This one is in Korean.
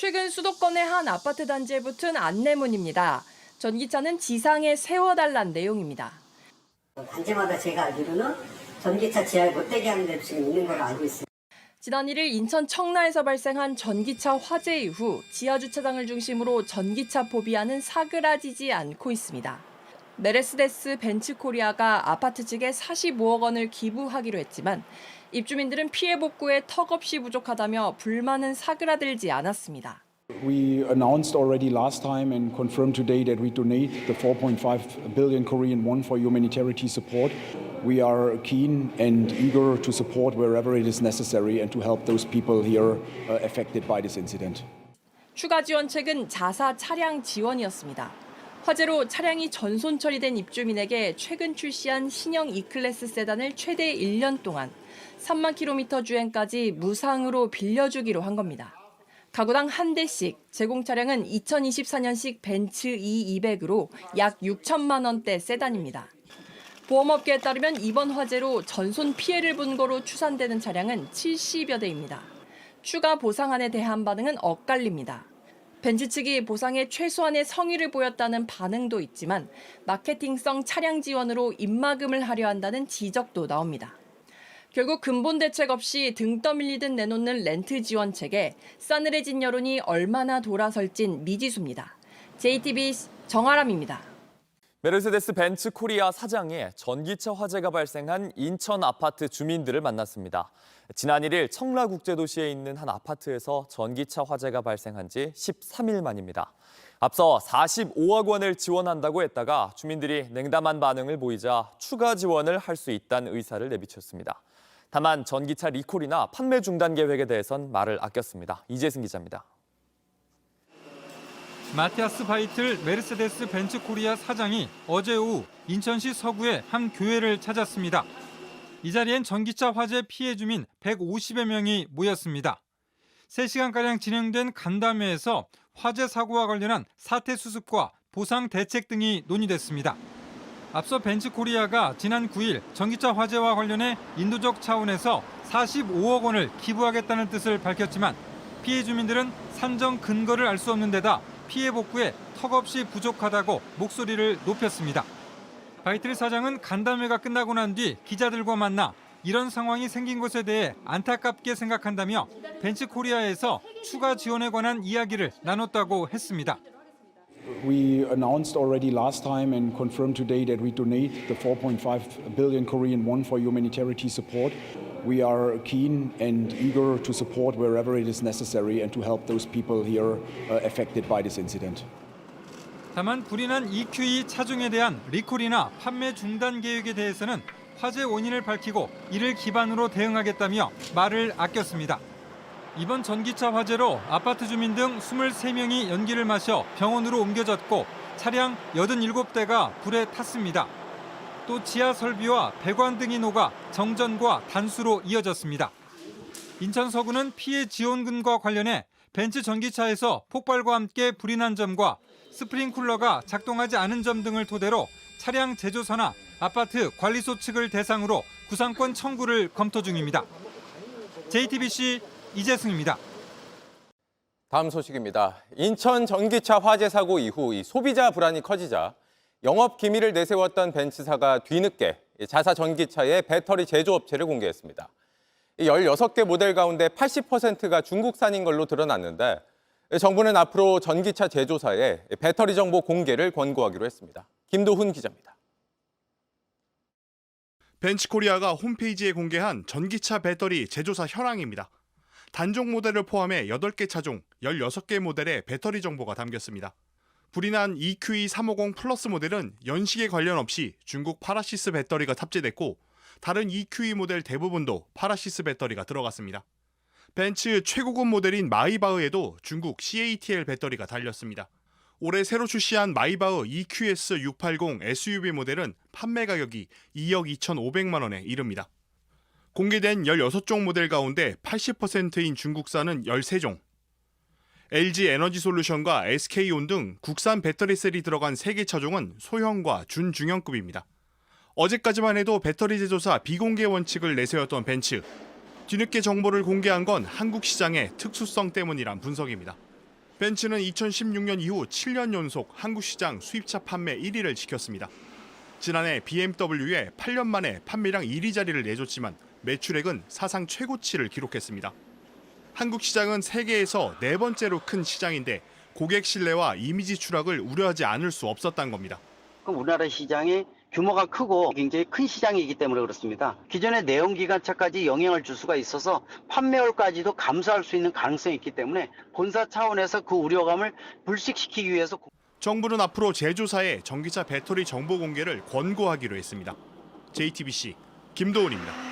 최근 수도권의 한 아파트 단지에 붙은 안내문입니다. 전기차는 지상에 세워달란 내용입니다. 단지마다 제가 알기로는 전기차 지하에 못 대게 하는 데도 지금 있는 걸로 알고 있어요. 지난 1일 인천 청라에서 발생한 전기차 화재 이후 지하주차장을 중심으로 전기차 포비아는 사그라지지 않고 있습니다. 메르세데스 벤츠 코리아가 아파트 측에 45억 원을 기부하기로 했지만 입주민들은 피해 복구에 턱없이 부족하다며 불만은 사그라들지 않았습니다. We announced already last time and confirmed today that we donate the 4.5 billion Korean won for humanitarian support. We are keen and eager to support wherever it is necessary and to help those people here affected by this incident. 추가 지원책은 자사 차량 지원이었습니다. 화재로 차량이 전손 처리된 입주민에게 최근 출시한 신형 E클래스 세단을 최대 1년 동안 3만 킬로미터 주행까지 무상으로 빌려주기로 한 겁니다. 가구당 한 대씩, 제공 차량은 2024년식 벤츠 E200으로 약 6천만 원대 세단입니다. 보험업계에 따르면 이번 화재로 전손 피해를 본 거로 추산되는 차량은 70여 대입니다. 추가 보상안에 대한 반응은 엇갈립니다. 벤츠 측이 보상에 최소한의 성의를 보였다는 반응도 있지만 마케팅성 차량 지원으로 입마금을 하려 한다는 지적도 나옵니다. 결국 근본 대책 없이 등 떠밀리듯 내놓는 렌트 지원책에 싸늘해진 여론이 얼마나 돌아설진 미지수입니다. JTBC 정아람입니다. 메르세데스 벤츠 코리아 사장이 전기차 화재가 발생한 인천 아파트 주민들을 만났습니다. 지난 1일 청라국제도시에 있는 한 아파트에서 전기차 화재가 발생한 지 13일 만입니다. 앞서 45억 원을 지원한다고 했다가 주민들이 냉담한 반응을 보이자 추가 지원을 할 수 있다는 의사를 내비쳤습니다. 다만 전기차 리콜이나 판매 중단 계획에 대해선 말을 아꼈습니다. 이재승 기자입니다. 마티아스 바이틀 메르세데스 벤츠 코리아 사장이 어제 오후 인천시 서구의 한 교회를 찾았습니다. 이 자리엔 전기차 화재 피해 주민 150여 명이 모였습니다. 3시간가량 진행된 간담회에서 화재 사고와 관련한 사태 수습과 보상 대책 등이 논의됐습니다. 앞서 벤츠 코리아가 지난 9일 전기차 화재와 관련해 인도적 차원에서 45억 원을 기부하겠다는 뜻을 밝혔지만 피해 주민들은 산정 근거를 알 수 없는 데다 피해 복구에 턱없이 부족하다고 목소리를 높였습니다. 바이틀 사장은 간담회가 끝나고 난 뒤 기자들과 만나 이런 상황이 생긴 것에 대해 안타깝게 생각한다며 벤츠 코리아에서 추가 지원에 관한 이야기를 나눴다고 했습니다. We announced already last time and confirmed today that we donate the 4.5 billion Korean won for humanitarian support. We are keen and eager to support wherever it is necessary and to help those people here affected by this incident. 다만 불이 난 EQE 차종에 대한 리콜이나 판매 중단 계획에 대해서는 화재 원인을 밝히고 이를 기반으로 대응하겠다며 말을 아꼈습니다. 이번 전기차 화재로 아파트 주민 등 23명이 연기를 마셔 병원으로 옮겨졌고 차량 87대가 불에 탔습니다. 또 지하 설비와 배관 등이 녹아 정전과 단수로 이어졌습니다. 인천 서구는 피해 지원금과 관련해 벤츠 전기차에서 폭발과 함께 불이 난 점과 스프링쿨러가 작동하지 않은 점 등을 토대로 차량 제조사나 아파트 관리소 측을 대상으로 구상권 청구를 검토 중입니다. JTBC 이재승입니다. 다음 소식입니다. 인천 전기차 화재 사고 이후 소비자 불안이 커지자 영업 기밀을 내세웠던 벤츠사가 뒤늦게 자사 전기차의 배터리 제조업체를 공개했습니다. 16개 모델 가운데 80%가 중국산인 걸로 드러났는데 정부는 앞으로 전기차 제조사에 배터리 정보 공개를 권고하기로 했습니다. 김도훈 기자입니다. 벤츠코리아가 홈페이지에 공개한 전기차 배터리 제조사 현황입니다. 단종 모델을 포함해 8개 차종, 16개 모델의 배터리 정보가 담겼습니다. 불이 난 EQE 350 플러스 모델은 연식에 관련 없이 중국 파라시스 배터리가 탑재됐고 다른 EQE 모델 대부분도 파라시스 배터리가 들어갔습니다. 벤츠 최고급 모델인 마이바흐에도 중국 CATL 배터리가 달렸습니다. 올해 새로 출시한 마이바흐 EQS 680 SUV 모델은 판매 가격이 2억 2,500만 원에 이릅니다. 공개된 16종 모델 가운데 80%인 중국산은 13종, LG 에너지솔루션과 SK온 등 국산 배터리 셀이 들어간 3개 차종은 소형과 준중형급입니다. 어제까지만 해도 배터리 제조사 비공개 원칙을 내세웠던 벤츠. 뒤늦게 정보를 공개한 건 한국 시장의 특수성 때문이란 분석입니다. 벤츠는 2016년 이후 7년 연속 한국 시장 수입차 판매 1위를 지켰습니다. 지난해 BMW에 8년 만에 판매량 1위 자리를 내줬지만 매출액은 사상 최고치를 기록했습니다. 한국 시장은 세계에서 네 번째로 큰 시장인데 고객 신뢰와 이미지 추락을 우려하지 않을 수 없었던 겁니다. 우리나라 시장이 규모가 크고 굉장히 큰 시장이기 때문에 그렇습니다. 기존의 내연기관차까지 영향을 줄 수가 있어서 판매율까지도 감소할 수 있는 가능성이 있기 때문에 본사 차원에서 그 우려감을 불식시키기 위해서 정부는 앞으로 제조사에 전기차 배터리 정보 공개를 권고하기로 했습니다. JTBC 김도훈입니다.